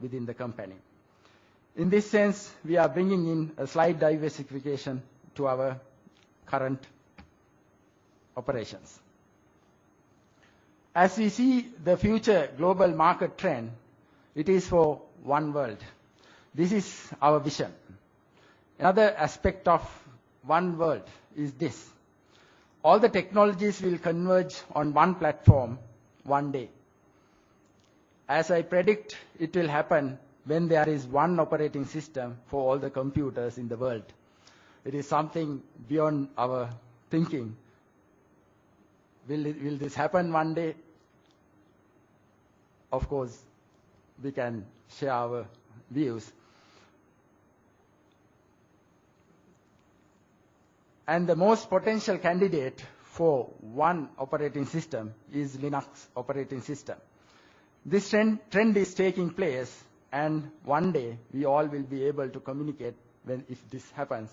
within the company. In this sense, we are bringing in a slight diversification to our current operations. As we see the future global market trend, it is for one world. This is our vision. Another aspect of one world is this. All the technologies will converge on one platform one day. As I predict, it will happen when there is one operating system for all the computers in the world. It is something beyond our thinking. Will this happen one day? Of course, we can share our views. And the most potential candidate for one operating system is Linux operating system. This trend is taking place, and one day we all will be able to communicate if this happens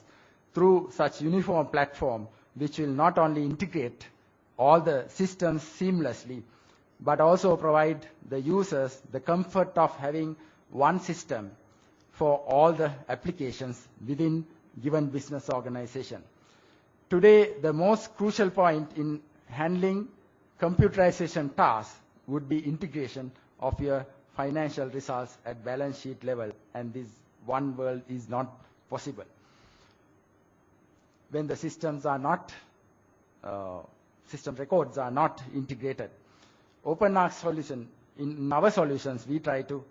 through such uniform platform, which will not only integrate all the systems seamlessly, but also provide the users the comfort of having one system for all the applications within given business organization. Today, the most crucial point in handling computerization tasks would be integration of your financial results at balance sheet level, and this one world is not possible when the systems are not, system records are not integrated. OpenArch solution, in our solutions, we try to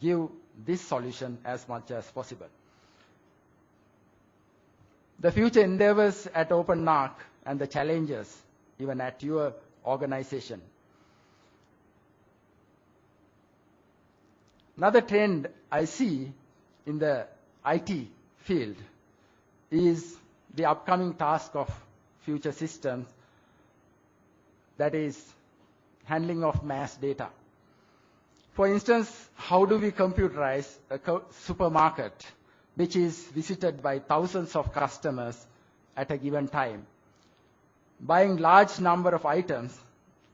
give this solution as much as possible. The future endeavors at OpenArch and the challenges even at your organization. Another trend I see in the IT field is the upcoming task of future systems, that is handling of mass data. For instance, how do we computerize a supermarket which is visited by thousands of customers at a given time, buying large number of items,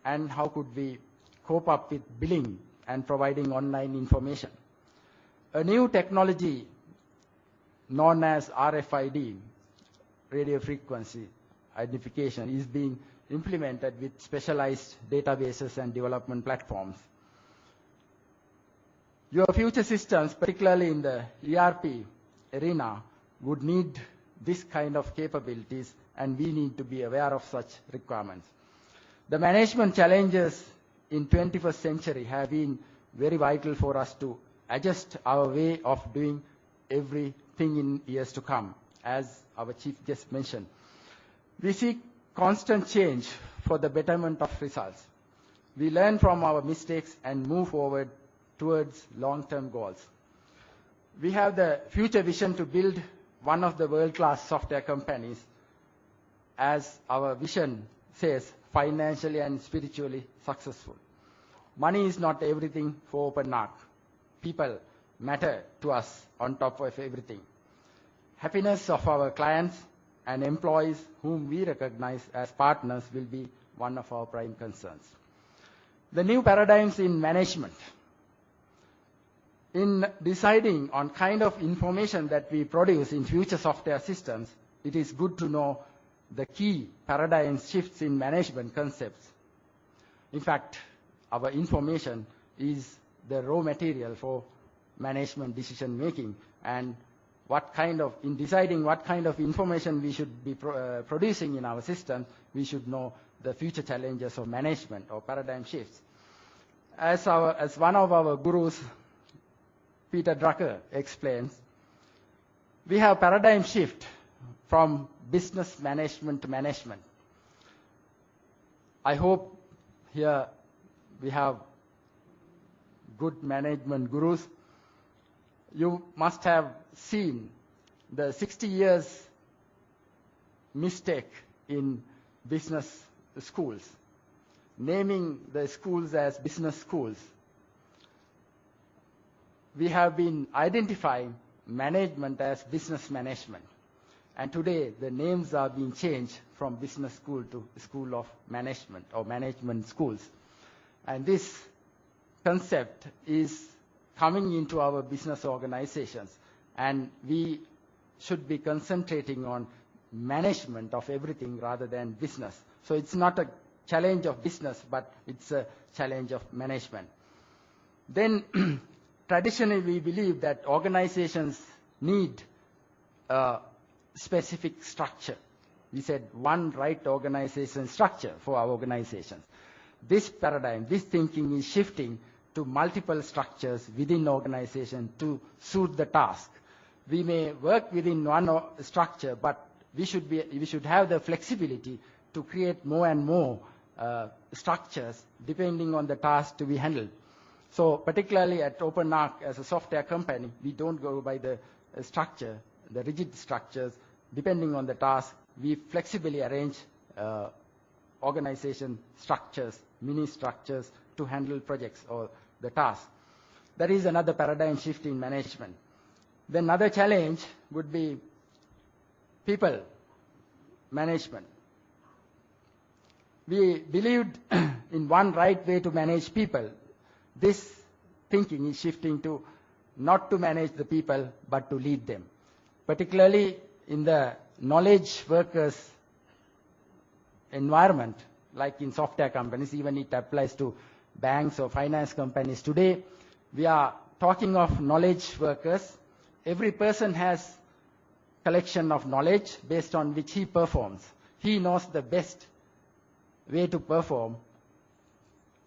and how could we cope up with billing and providing online information? A new technology known as RFID, radio frequency identification, is being implemented with specialized databases and development platforms. Your future systems, particularly in the ERP arena, would need this kind of capabilities, and we need to be aware of such requirements. The management challenges in 21st century have been very vital for us to adjust our way of doing everything in years to come, as our chief just mentioned. We seek constant change for the betterment of results. We learn from our mistakes and move forward towards long-term goals. We have the future vision to build one of the world-class software companies, as our vision says, financially and spiritually successful. Money is not everything for OpenArch. People matter to us on top of everything. Happiness of our clients and employees whom we recognize as partners will be one of our prime concerns. The new paradigms in management. In deciding on kind of information that we produce in future software systems, it is good to know the key paradigm shifts in management concepts. In fact, our information is the raw material for management decision making, and in deciding what kind of information we should be producing in our system, we should know the future challenges of management or paradigm shifts. As one of our gurus, Peter Drucker, explains, we have paradigm shift from business management to management. I hope here we have good management gurus. You must have seen the 60 years mistake in business schools, naming the schools as business schools. We have been identifying management as business management. And today, the names are being changed from business school to school of management or management schools. And this concept is coming into our business organizations, and we should be concentrating on management of everything rather than business. So it's not a challenge of business, but it's a challenge of management. Then traditionally we believe that organizations need a specific structure. We said one right organization structure for our organizations. This paradigm, this thinking is shifting to multiple structures within organization to suit the task. We may work within one structure, but we should have the flexibility to create more and more structures depending on the task to be handled. So particularly at OpenArc as a software company, we don't go by the structure, the rigid structures. Depending on the task, we flexibly arrange organization structures, mini structures to handle projects or the task. That is another paradigm shift in management. Then another challenge would be people management. We believed in one right way to manage people. This thinking is shifting to not to manage the people, but to lead them. Particularly in the knowledge workers environment, like in software companies, even it applies to banks or finance companies. Today, we are talking of knowledge workers. Every person has collection of knowledge based on which he performs. He knows the best way to perform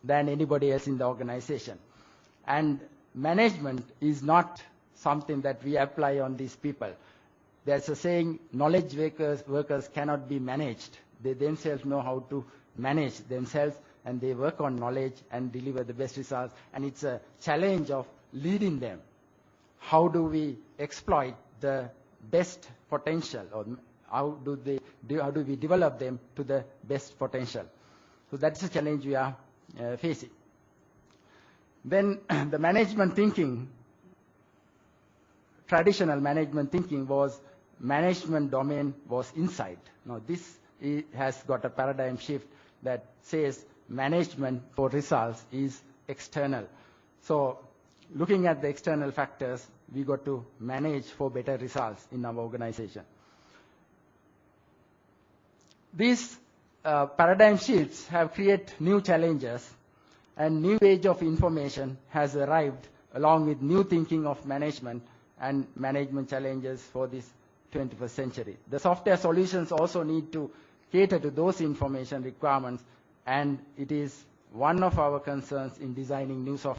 than anybody else in the organization. And management is not something that we apply on these people. There's a saying, knowledge workers cannot be managed. They themselves know how to manage themselves, and they work on knowledge and deliver the best results. And it's a challenge of leading them. How do we exploit the best potential, or how do we develop them to the best potential? So that's a challenge we are facing. Then the management thinking, traditional management thinking was management domain was inside. Now this has got a paradigm shift that says management for results is external. So looking at the external factors, we got to manage for better results in our organization. These paradigm shifts have created new challenges, and new age of information has arrived along with new thinking of management and management challenges for this 21st century. The software solutions also need to cater to those information requirements, and it is one of our concerns in designing new software